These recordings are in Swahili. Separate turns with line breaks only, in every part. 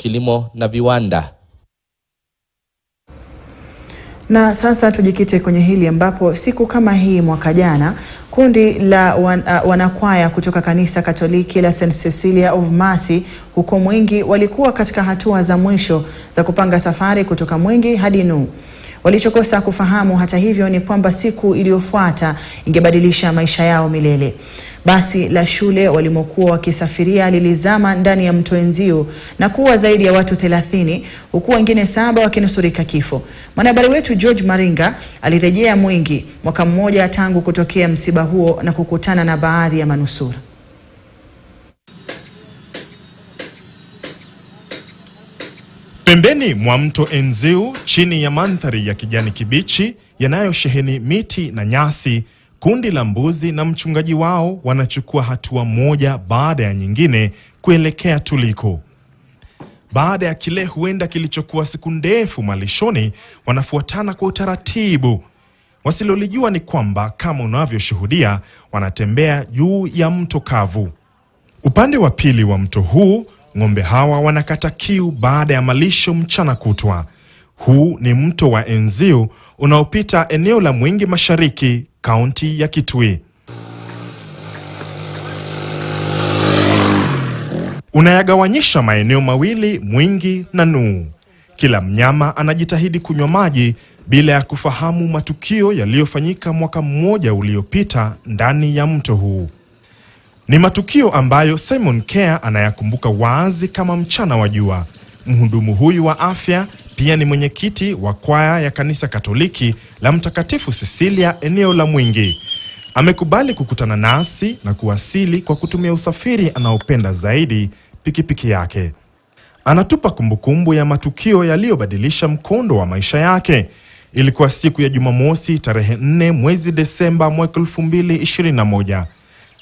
kilimo na viwanda.
Na sasa tujikite kwenye hili ambapo siku kama hii mwaka jana kundi la wanakwaya kutoka kanisa Katoliki la St. Cecilia of Mercy huko Mwingi walikuwa katika hatua za mwisho za kupanga safari kutoka Mwingi hadi Nuhu. Walichokosa kufahamu hata hivyo ni kwamba siku iliyofuata ingebadilisha maisha yao milele. Basi la shule walimokuwa wakisafiria lilizama ndani ya mto Enziu na kuwa zaidi ya watu 30 huku wengine 7 wakinusurika kifo. Mwanahabari wetu George Maringa alirejea Mwingi mwaka mmoja tangu kutokea msiba huo na kukutana na baadhi ya manusura.
Pembeni mwa mto Enziu, chini ya mandhari ya kijani kibichi yanayosheheni miti na nyasi, kundi la mbuzi na mchungaji wao wanachukua hatua moja baada ya nyingine kuelekea tuliko. Baada ya kile huenda kilichokuwa siku ndefu malishoni, wanafuatana kwa utaratibu. Wasilolijua ni kwamba kama unavyoshuhudia, wanatembea juu ya mto kavu. Upande wa pili wa mto huu, ng'ombe hawa wanakata kiu baada ya malisho mchana kutwa. Huu ni mto wa Enziu unaopita eneo la Mwingi Mashariki, kaunti ya Kitui. Unayagawanyisha maeneo mawili, Mwingi na Nuhu. Kila mnyama anajitahidi kunywa maji bila ya kufahamu matukio yaliyofanyika mwaka mmoja uliopita ndani ya mto huu. Ni matukio ambayo Simon Care anayakumbuka wazi kama mchana wa jua. Mhudumu huyu wa afya pia ni mwenyekiti wa kwaya ya kanisa Katoliki la Mtakatifu Cecilia eneo la Mwingi. Amekubali kukutana nasi na kuwasili kwa kutumia usafiri anaopenda zaidi, pikipiki yake. Anatupa kumbukumbu ya matukio yaliyobadilisha mkondo wa maisha yake. Ilikuwa siku ya Jumamosi tarehe 4 mwezi Desemba mwaka 2021.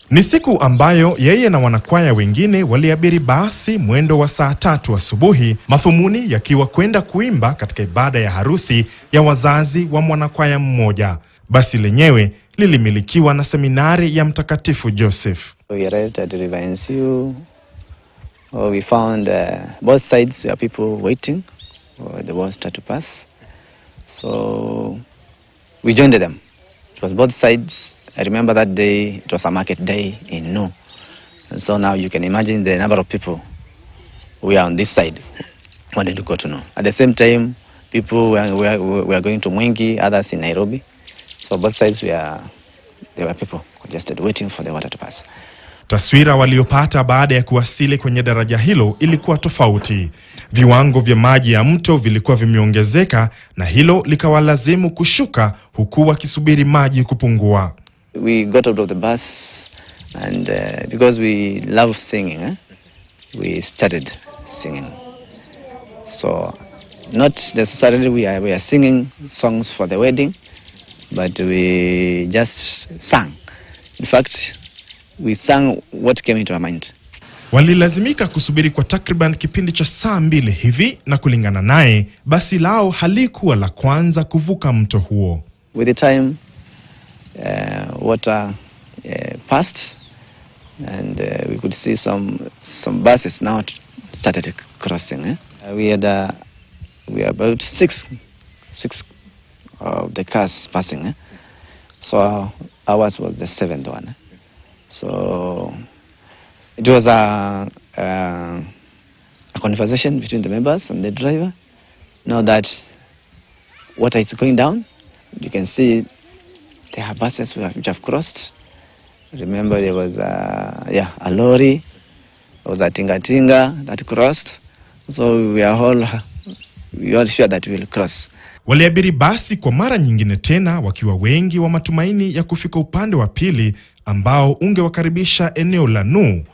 Ni siku ambayo yeye na wanakwaya wengine waliabiri basi mwendo wa saa 3 asubuhi, madhumuni yakiwa kwenda kuimba katika ibada ya harusi ya wazazi wa mwanakwaya mmoja. Basi lenyewe lilimilikiwa na seminari ya Mtakatifu Joseph.
We arrived at River Enziu. We found both sides there are people waiting for the water to pass. So we joined them. It was both sides. I remember that day, it was a market day in Nuhu. And so now you can imagine the number of people we are on this side wanted to go to Nuhu. At the same time, people were going to Mwingi, others in Nairobi. So both sides there were people just waiting for the water to pass.
Taswira waliopata baada ya kuwasili kwenye daraja hilo ilikuwa tofauti. Viwango vya maji ya mto vilikuwa vimeongezeka na hilo likawalazimu kushuka huku wakisubiri maji kupungua.
We got out of the bus and because we love singing, we started singing. So not necessarily we are singing songs for the wedding, but we just sang. In fact, we sang what came into our mind.
Walilazimika kusubiri kwa takriban kipindi cha saa 2 hivi, na kulingana naye, basi lao halikuwa la kwanza kuvuka mto huo.
With the time, water passed and we could see some buses now started crossing. We were about six of the cars passing. So ours was the 7th one. So it was a conversation between the members and the driver. Now that water is going down, you can see there are buses which have crossed. Remember there was a lorry, there was a tinga that crossed. So we are all sure that we will cross.
Waliabiri basi kwa mara nyingine tena wakiwa wengi wa matumaini ya kufika upande wa pili ambao ungewakaribisha eneo la Nuhu.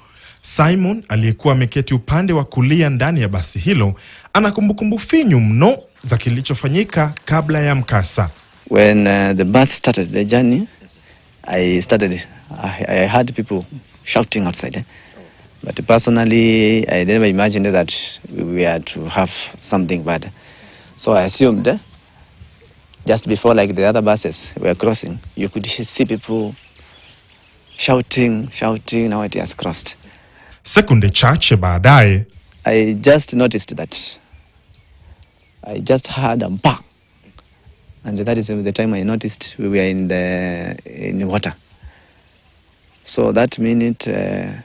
Simon aliyekuwa ameketi upande wa kulia ndani ya basi hilo ana kumbukumbu finyu mno za kilichofanyika kabla ya mkasa.
When the bus started the journey, I heard people shouting outside. But personally, I never imagined that we had to have something bad. So I assumed just before, like the other buses were crossing, you could see people shouting, now it has crossed.
Sekunde chache baadaye,
I just noticed that. I just heard a bang. And that is the time I noticed we were in the water. So that minute, the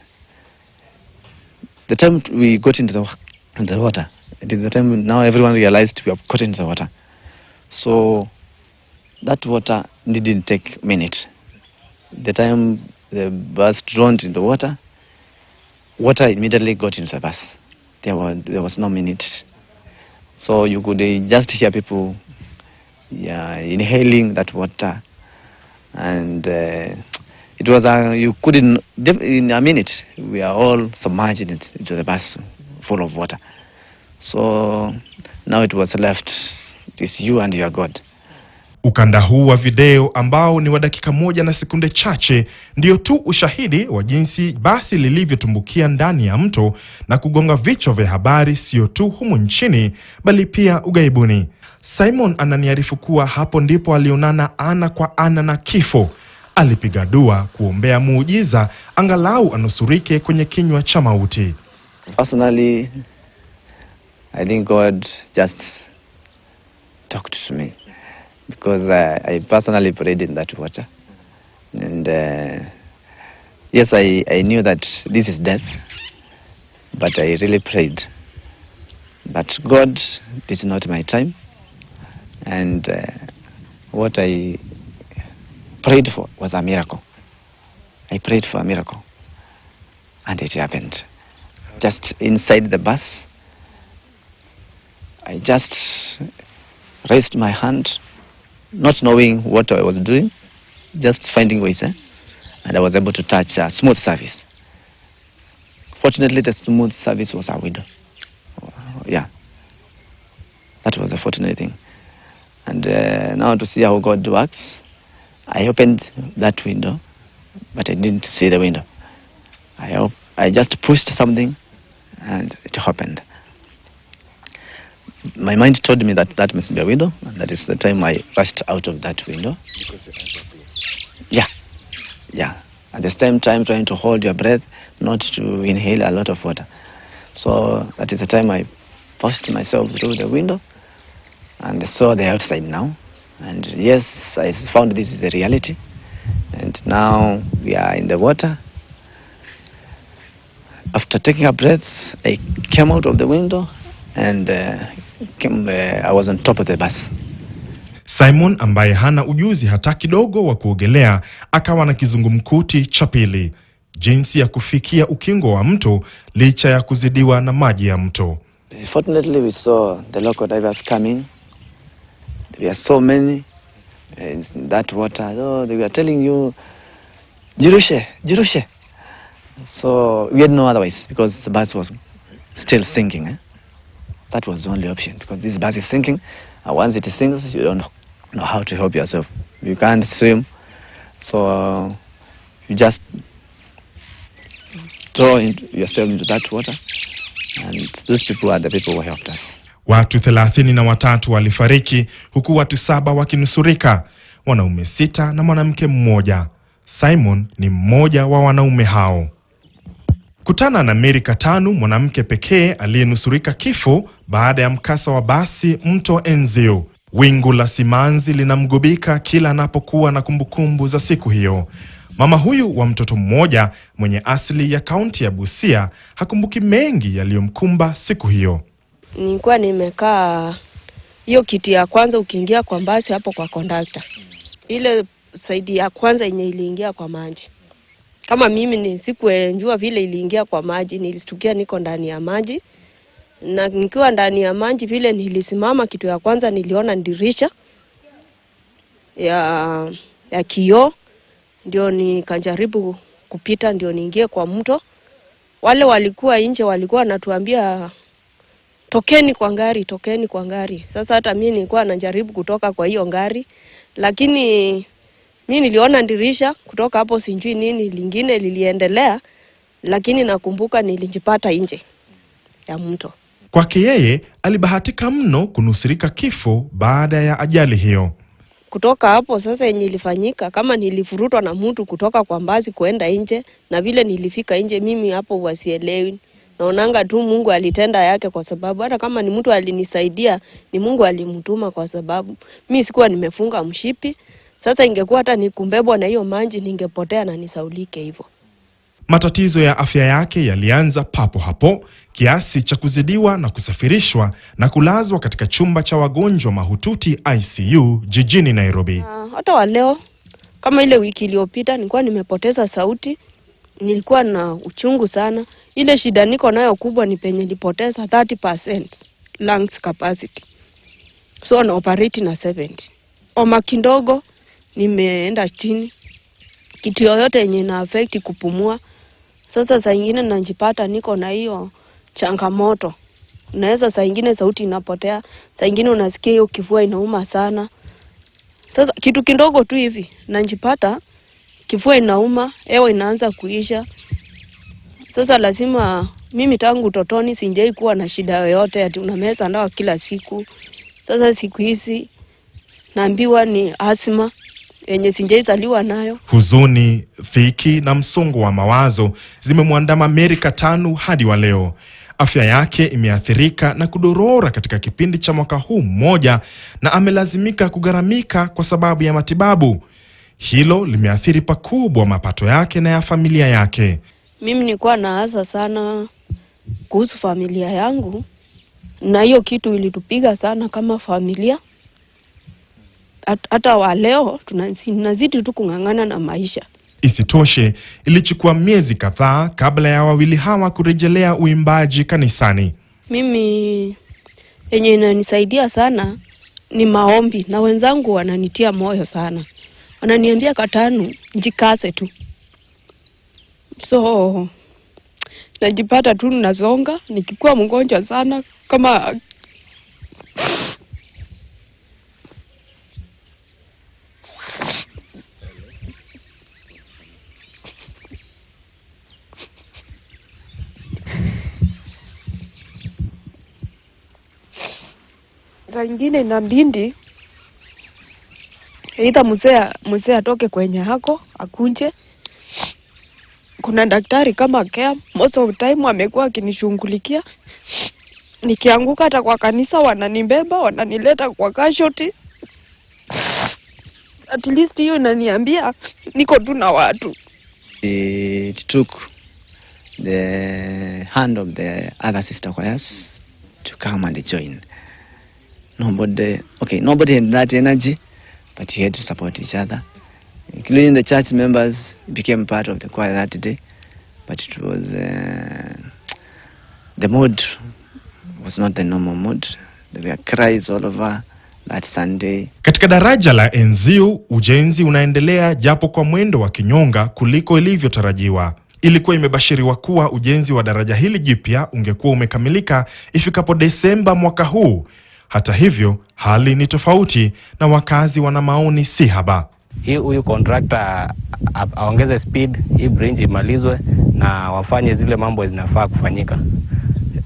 time we got into the water, it is the time now everyone realized we have got into the water. So that water didn't take a minute. The time the bus drowned in the water immediately got into the bus. There was no minute. So you could just hear people inhaling that water. And it was, you couldn't, in a minute, we are all submerged into the bus full of water. So now it was left, it is you and your God.
Ukanda huu wa video ambao ni wa dakika 1 na sekunde chache ndio tu ushahidi wa jinsi basi lilivyotumbukia ndani ya mto na kugonga vichwa vya habari sio tu humu nchini bali pia ugaibuni. Simon ananiarifu kuwa hapo ndipo alionana ana kwa ana na kifo. Alipiga dua kuombea muujiza angalau anusurike kwenye kinywa cha mauti.
Personally, I think God just talked to me. Because I personally prayed in that water. And yes, I knew that this is death. But I really prayed. But God, this is not my time. And what I prayed for was a miracle. I prayed for a miracle. And it happened. Just inside the bus, I just raised my hand, not knowing what I was doing, just finding ways, and I was able to touch a smooth surface. Fortunately, the smooth surface was a window. Yeah, that was a fortunate thing. And now to see how God works, I opened that window, but I didn't see the window. I just pushed something, and it happened. My mind told me that that must be a window, and that is the time I rushed out of that window. Because your hands were closed. Yeah. At the same time, trying to hold your breath, not to inhale a lot of water. So that is the time I pushed myself through the window and saw the outside now. And yes, I found this is the reality. And now we are in the water. After taking a breath, I came out of the window and I was on top of the bus.
Simon ambaye hana ujuzi hata kidogo wa kuogelea akawa na kizungumkuti cha pili, jinsi ya kufikia ukingo wa mto licha ya kuzidiwa na maji ya mto.
Fortunately, we saw the local divers coming. There were so many in that water. Oh, they were telling you, Jirushe, Jirushe. So we had no otherwise because the bus was still sinking. That was the only option because this bus is sinking. And once it sinks, you don't know how to help yourself. You can't swim. So you just throw yourself into that water. And those people are the people who helped us.
Watu 33 walifariki huku watu 7 wakinusurika, wanaume 6 na mwanamke mmoja. Simon ni mmoja wa wanaume hao. Kutana na Mary Katanu, mwanamke pekee aliyenusurika kifo baada ya mkasa wa basi mto Enziu. Wingu la simanzi linamgubika kila anapokuwa na kumbukumbu za siku hiyo. Mama huyu wa mtoto mmoja mwenye asili ya kaunti ya Busia hakumbuki mengi yaliyomkumba siku hiyo.
Nilikuwa nimekaa hiyo kiti ya kwanza ukiingia kwa basi hapo kwa conductor. Ile saidi ya kwanza yenye iliingia kwa maji. Kama mimi sikuelewa vile iliingia kwa maji, nilistukia niko ndani ya maji. Na nikiwa ndani ya maji vile nilisimama, kitu ya kwanza niliona dirisha ya kioo, ndio nikajaribu kupita ndio niingie kwa mto. Wale walikuwa nje walikuwa wanatuambia tokeni kwa ngari, tokeni kwa ngari. Sasa hata mimi nilikuwa najaribu kutoka kwa hiyo ngari, lakini mimi niliona dirisha kutoka hapo, sijui nini lingine liliendelea, lakini nakumbuka nilijipata nje ya mto.
Kwake yeye alibahatika mno kunusurika kifo baada ya ajali hiyo.
Kutoka hapo sasa yenye ilifanyika, kama nilifurutwa na mtu kutoka kwa basi kuenda nje, na vile nilifika nje mimi hapo wasielewi. naonanga tu Mungu alitenda yake, kwa sababu hata kama ni mtu alinisaidia, ni Mungu alimtuma, kwa sababu mimi sikuwa nimefunga mshipi. Sasa ingekuwa hata nikumbebwa na hiyo maji ningepotea na nisaulike hivyo.
Matatizo ya afya yake yalianza papo hapo, kiasi cha kuzidiwa na kusafirishwa na kulazwa katika chumba cha wagonjwa mahututi ICU jijini Nairobi.
Hata wa leo, kama ile wiki iliyopita, nilikuwa nimepoteza sauti, nilikuwa na uchungu sana. Ile shida niko nayo kubwa ni penye nilipoteza 30% lungs capacity. So na operate na 70. Homa kidogo nimeenda chini. Kitu yoyote yenye na affect kupumua. Sasa saa nyingine najipata niko na hiyo changamoto. Naweza saa nyingine sauti inapotea, saa nyingine unasikia hiyo kifua inauma sana. Sasa kitu kidogo tu hivi najipata kifua inauma, hewa inaanza kuisha. Sasa lazima mimi tangu utotoni sijai kuwa na shida yoyote ati unameza dawa kila siku. Sasa siku hizi naambiwa ni asma yenye sijaizaliwa nayo.
Huzuni, dhiki na msongo wa mawazo zimemwandama Mary Katanu hadi wa leo. Afya yake imeathirika na kudorora katika kipindi cha mwaka huu mmoja, na amelazimika kugharamika kwa sababu ya matibabu. Hilo limeathiri pakubwa mapato yake na ya familia yake.
Mimi nilikuwa naasa sana kuhusu familia yangu, na hiyo kitu ilitupiga sana kama familia. Hata wa leo tunazidi tu kung'ang'ana na maisha.
Isitoshe, ilichukua miezi kadhaa kabla ya wawili hawa kurejelea uimbaji kanisani.
Mimi yenye inanisaidia sana ni maombi, na wenzangu wananitia moyo sana. Wananiambia Katanu, jikaze tu. So najipata tu nazonga, nikikuwa mgonjwa sana kama ingine na bindi aidha mzee atoke kwenye hako akunje. Kuna daktari kama care, most of time amekuwa akinishughulikia. Nikianguka hata kwa kanisa wananibeba, wananileta kwa casualty. At least hiyo inaniambia niko tu na watu.
It took the hand of the other sister choirs to come and join. Nobody had that energy, but we had to support each other. Including the church members became part of the choir that day, but it was the mood was not the normal mood. There were cries all over that Sunday.
Katika daraja la Enziu, ujenzi unaendelea japo kwa mwendo wa kinyonga kuliko ilivyotarajiwa. Ilikuwa imebashiriwa kuwa ujenzi wa daraja hili jipya ungekuwa umekamilika ifikapo Desemba mwaka huu. Hata hivyo, hali ni tofauti na wakazi wana maoni si haba.
Huyu contractor aongeze speed, hii bridge imalizwe na wafanye zile mambo zinafaa kufanyika.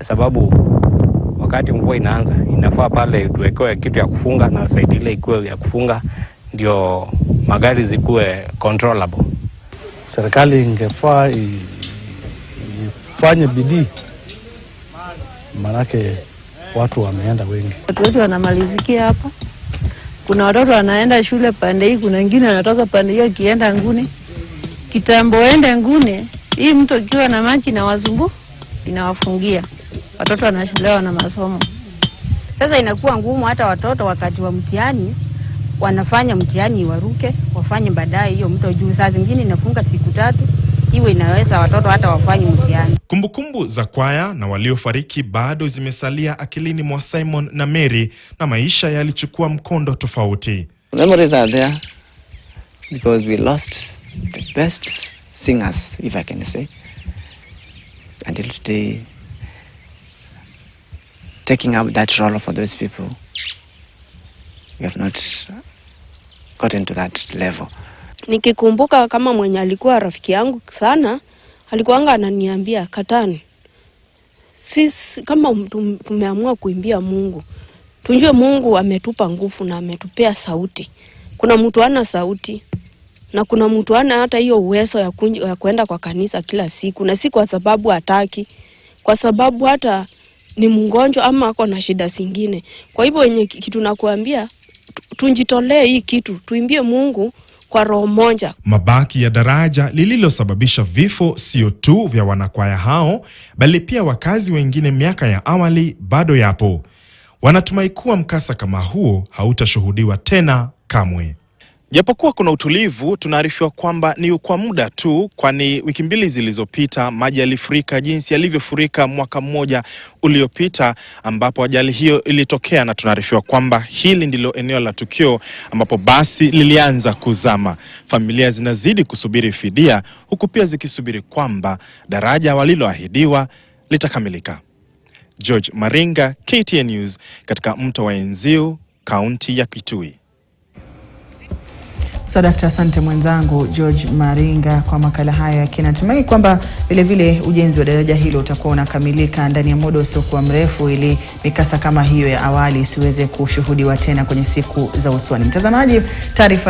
Sababu wakati mvua inaanza, inafaa pale tuwekewe kitu ya kufunga na side ile ikuwe ya kufunga ndio magari zikuwe controllable.
Serikali ingefaa ifanye bidii, manake watu wameenda wengi.
Watu wetu wanamalizikia hapa. Kuna watoto wanaenda shule pande hii, kuna wengine wanatoka pande hiyo kienda Ngune. Kitambo ende Ngune, hii mtu ikiwa na maji na wazungu inawafungia. Watoto wanachelewa na masomo.
Sasa inakuwa ngumu hata watoto wakati wa mtihani wanafanya mtihani waruke, wafanye baadaye hiyo mto juu. Saa zingine inafunga siku 3, iwe inaweza watoto hata wafanye mtihani.
Kumbukumbu za kwaya na waliofariki bado zimesalia akilini mwa Simon na Mary, na maisha yalichukua mkondo tofauti.
Memories are there because we lost the best singers, if I can say. Until today, taking up that role for those people, we have not gotten to that level.
Nikikumbuka kama mwenye alikuwa rafiki yangu sana, alikuwanga ananiambia, Katani, sisi kama tumeamua kuimbia Mungu, tunjue Mungu ametupa nguvu na ametupea sauti. Kuna mtu ana sauti na kuna mtu ana hata hiyo uwezo ya kwenda kwa kanisa kila siku, na si kwa sababu hataki. kwa sababu hata ni mgonjwa ama ako na shida zingine. Kwa hivyo yenye kitu nakuambia, tunjitolee hii kitu, tuimbie Mungu kwa roho moja.
Mabaki ya daraja lililosababisha vifo sio tu vya wanakwaya hao, bali pia wakazi wengine miaka ya awali bado yapo. Wanatumai kuwa mkasa kama huo hautashuhudiwa tena kamwe. Japokuwa kuna utulivu, tunaarifiwa kwamba ni kwa muda tu, kwani wiki mbili zilizopita maji yalifurika jinsi yalivyofurika mwaka mmoja uliopita ambapo ajali hiyo ilitokea, na tunaarifiwa kwamba hili ndilo eneo la tukio ambapo basi lilianza kuzama. Familia zinazidi kusubiri fidia, huku pia zikisubiri kwamba daraja waliloahidiwa litakamilika. George Maringa, KTN News, katika mto wa Enziu, kaunti ya Kitui.
So Dr. asante mwenzangu George Maringa kwa makala haya ya kina. Natumai kwamba vile ujenzi wa daraja hilo utakuwa unakamilika ndani ya muda usiokuwa mrefu, ili mikasa kama hiyo ya awali isiweze kushuhudiwa tena kwenye siku za usoni. Mtazamaji, taarifa